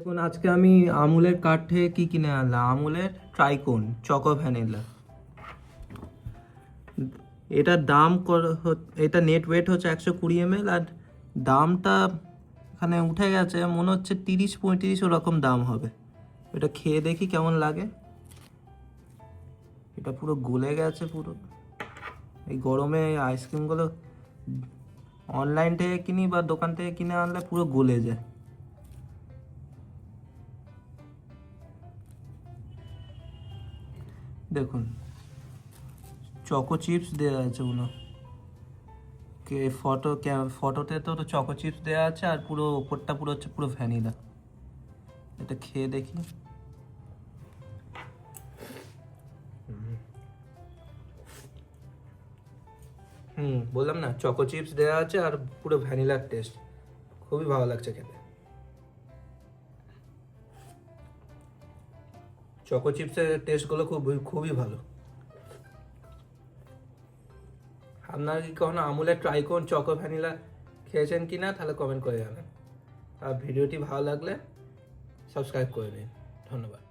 দেখুন আজকে আমি আমুলের কার্ড থেকে কি কিনে আনলাম, আমুলের ট্রাইকোন চকো ভ্যানিলা। এটার দাম এটা নেট ওয়েট হচ্ছে 120 ml, আর দামটা এখানে উঠে গেছে, মনে হচ্ছে 30-35 ওরকম দাম হবে। এটা খেয়ে দেখি কেমন লাগে। এটা পুরো গলে গেছে পুরো। এই গরমে আইসক্রিমগুলো অনলাইন থেকে কিনি বা দোকান থেকে কিনে আনলে পুরো গলে যায়। দেখুন চকো চিপস দেওয়া আছে উনো কে ফটোতে তো চকো চিপস দেওয়া আছে, আর পুরো ওপরটা পুরো হচ্ছে পুরো ভ্যানিলা। এটা খেয়ে দেখি। বললাম না, চকো চিপস দেওয়া আছে আর পুরো ভ্যানিলার টেস্ট, খুবই ভালো লাগছে খেতে। চকো চিপসের টেস্টগুলো খুবই ভালো। আপনারা কি কখনো আমুলের ট্রাইকোন চকো ভ্যানিলা খেয়েছেন কি না, তাহলে কমেন্ট করে জানান। আর ভিডিওটি ভালো লাগলে সাবস্ক্রাইব করে দিন। ধন্যবাদ।